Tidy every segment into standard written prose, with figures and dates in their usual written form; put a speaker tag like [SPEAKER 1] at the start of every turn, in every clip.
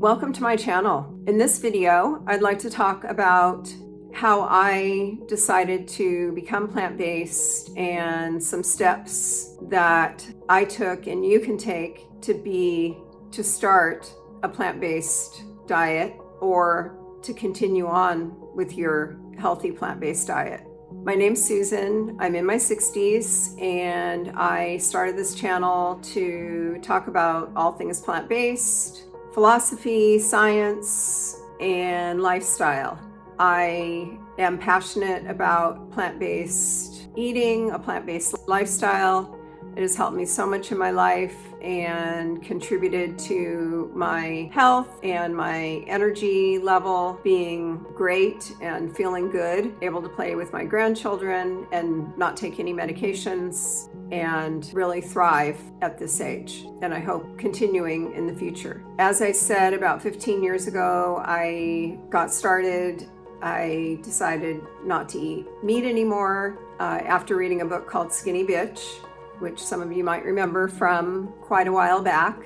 [SPEAKER 1] Welcome to my channel. In this video, I'd like to talk about how I decided to become plant-based and some steps that I took and you can take to start a plant-based diet or to continue on with your healthy plant-based diet. My name's Susan. I'm in my 60s and I started this channel to talk about all things plant-based, philosophy, science, and lifestyle. I am passionate about plant-based eating, a plant-based lifestyle. It has helped me so much in my life and contributed to my health and my energy level being great and feeling good, able to play with my grandchildren and not take any medications and really thrive at this age. And I hope continuing in the future. As I said, about 15 years ago, I got started. I decided not to eat meat anymore after reading a book called Skinny Bitch, which some of you might remember from quite a while back.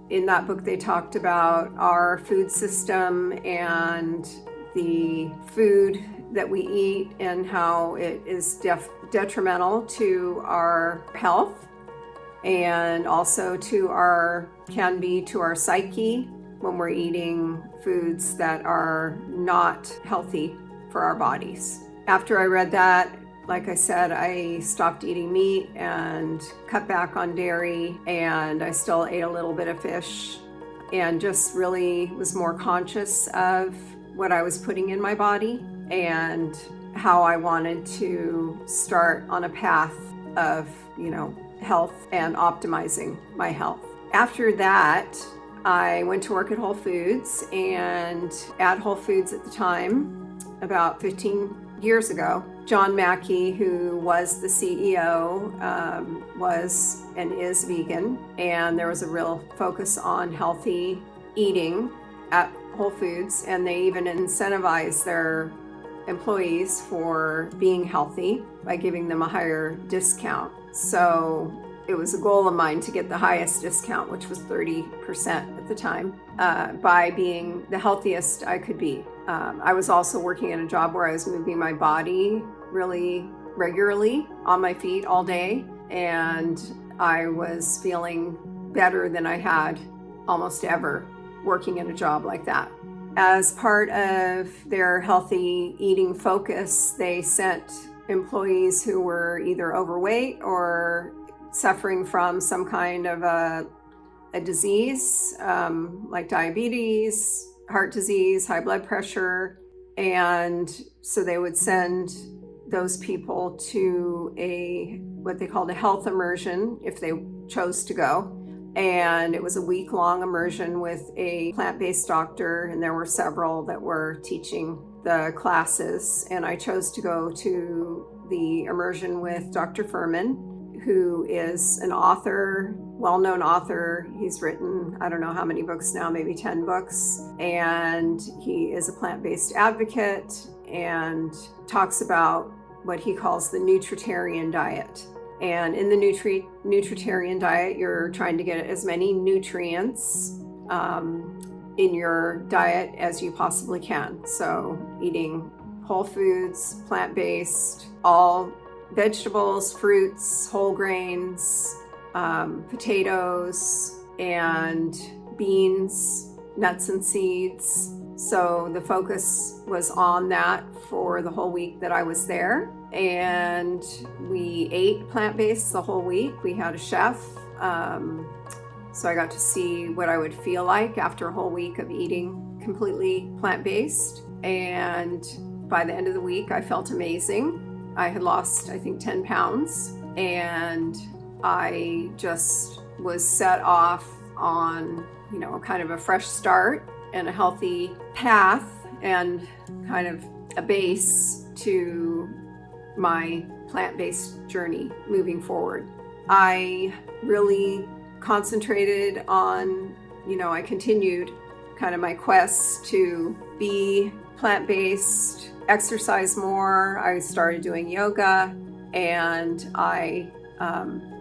[SPEAKER 1] In that book, they talked about our food system and the food that we eat and how it is detrimental to our health and also can be to our psyche when we're eating foods that are not healthy for our bodies. After I read that, like I said, I stopped eating meat and cut back on dairy, and I still ate a little bit of fish and just really was more conscious of what I was putting in my body and how I wanted to start on a path of, health and optimizing my health. After that, I went to work at Whole Foods, and at Whole Foods at the time, about 15 years ago, John Mackey, who was the CEO, was and is vegan, and there was a real focus on healthy eating at Whole Foods, and they even incentivize their employees for being healthy by giving them a higher discount. So it was a goal of mine to get the highest discount, which was 30% at the time, by being the healthiest I could be. I was also working at a job where I was moving my body really regularly on my feet all day, and I was feeling better than I had almost ever working in a job like that. As part of their healthy eating focus, they sent employees who were either overweight or suffering from some kind of a disease, like diabetes, heart disease, high blood pressure. And so they would send those people to what they called a health immersion if they chose to go. And it was a week-long immersion with a plant-based doctor, and there were several that were teaching the classes. And I chose to go to the immersion with Dr. Fuhrman, who is an author, well-known author. He's written, I don't know how many books now, maybe 10 books. And he is a plant-based advocate and talks about what he calls the nutritarian diet. And in the nutritarian diet, you're trying to get as many nutrients in your diet as you possibly can. So eating whole foods, plant-based, all vegetables, fruits, whole grains, potatoes, and beans, nuts and seeds. So the focus was on that for the whole week that I was there. And we ate plant-based the whole week. We had a chef. So I got to see what I would feel like after a whole week of eating completely plant-based. And by the end of the week, I felt amazing. I had lost, I think, 10 pounds. And I just was set off on, kind of a fresh start and a healthy path and kind of a base to my plant-based journey moving forward. I really concentrated on, I continued kind of my quest to be plant-based, exercise more. I started doing yoga, and I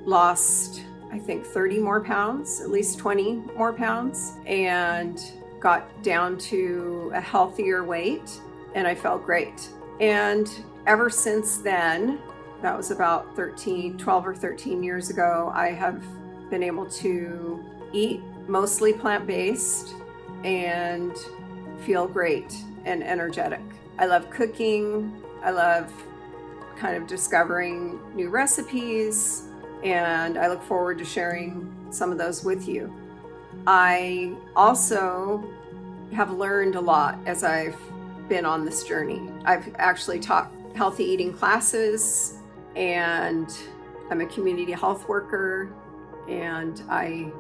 [SPEAKER 1] lost I think 30 more pounds, at least 20 more pounds, and got down to a healthier weight, and I felt great. And ever since then, that was about 12 or 13 years ago, I have been able to eat mostly plant-based and feel great and energetic. I love cooking. I love kind of discovering new recipes, and I look forward to sharing some of those with you. I also have learned a lot as I've been on this journey. I've actually taught healthy eating classes, and I'm a community health worker, and I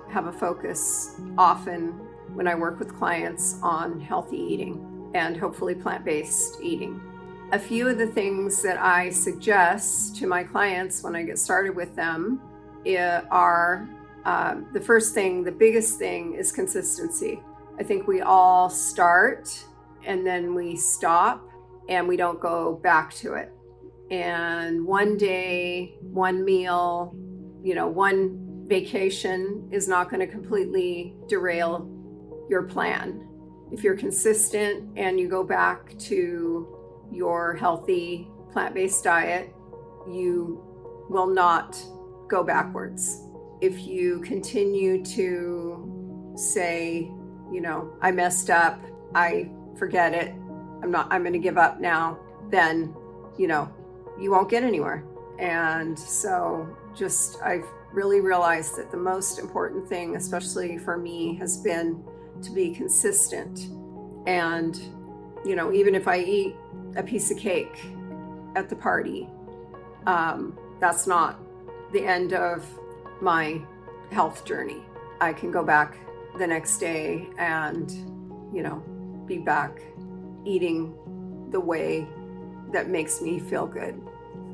[SPEAKER 1] have a focus often when I work with clients on healthy eating and hopefully plant-based eating. A few of the things that I suggest to my clients when I get started with them are the first thing, the biggest thing is consistency. I think we all start and then we stop and we don't go back to it. And one day, one meal, one vacation is not going to completely derail your plan. If you're consistent and you go back to your healthy plant-based diet, you will not go backwards. If you continue to say, I messed up, I forget it, I'm going to give up now, then, you won't get anywhere. And so I've really realized that the most important thing, especially for me, has been to be consistent. And, even if I eat a piece of cake at the party, that's not the end of my health journey. I can go back the next day and, be back eating the way that makes me feel good,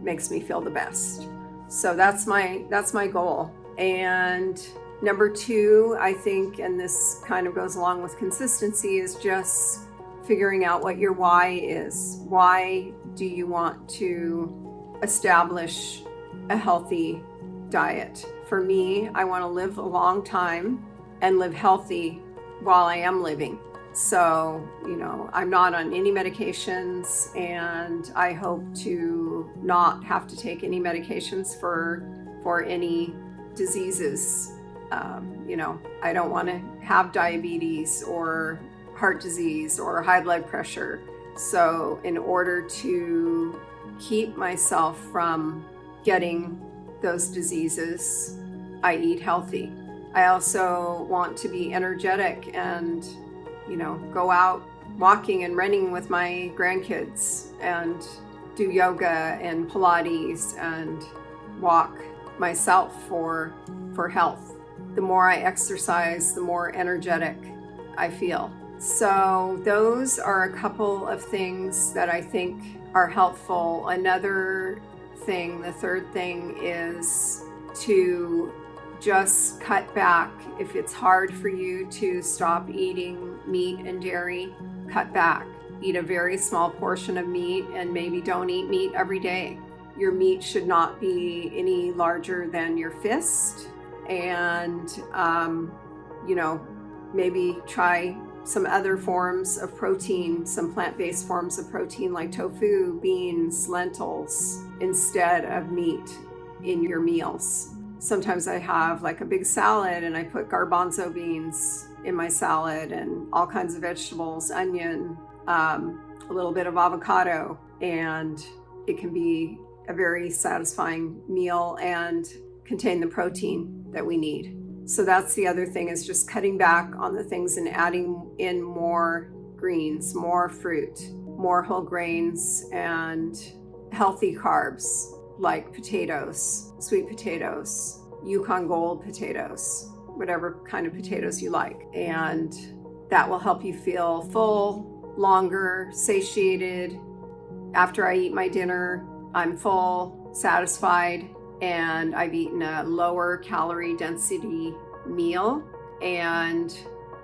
[SPEAKER 1] makes me feel the best. So that's my goal. And number two, I think, and this kind of goes along with consistency, is just figuring out what your why is. Why do you want to establish a healthy diet? For me, I want to live a long time and live healthy while I am living. So, I'm not on any medications, and I hope to not have to take any medications for any diseases. I don't want to have diabetes or heart disease or high blood pressure. So in order to keep myself from getting those diseases, I eat healthy. I also want to be energetic and, go out walking and running with my grandkids and do yoga and Pilates and walk myself for health. The more I exercise, the more energetic I feel. So those are a couple of things that I think are helpful. Another thing, the third thing, is to just cut back. If it's hard for you to stop eating meat and dairy, cut back. Eat a very small portion of meat, and maybe don't eat meat every day. Your meat should not be any larger than your fist. And, maybe try some other forms of protein, some plant-based forms of protein like tofu, beans, lentils, instead of meat in your meals. Sometimes I have like a big salad and I put garbanzo beans in my salad and all kinds of vegetables, onion, a little bit of avocado, and it can be a very satisfying meal and contain the protein that we need. So that's the other thing, is just cutting back on the things and adding in more greens, more fruit, more whole grains, and healthy carbs like potatoes, sweet potatoes, Yukon Gold potatoes, whatever kind of potatoes you like. And that will help you feel full, longer, satiated. After I eat my dinner, I'm full, satisfied, and I've eaten a lower calorie density meal and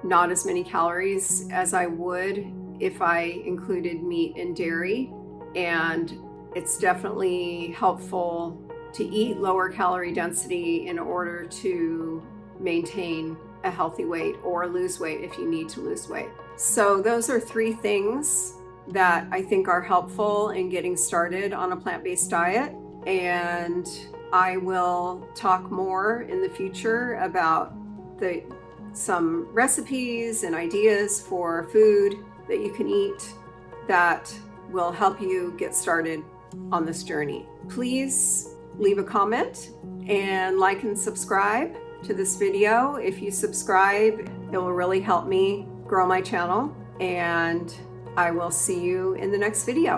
[SPEAKER 1] not as many calories as I would if I included meat and dairy. And it's definitely helpful to eat lower calorie density in order to maintain a healthy weight or lose weight if you need to lose weight. So those are 3 things that I think are helpful in getting started on a plant-based diet. And I will talk more in the future about some recipes and ideas for food that you can eat that will help you get started on this journey. Please leave a comment and like and subscribe to this video. If you subscribe, it will really help me grow my channel, and I will see you in the next video.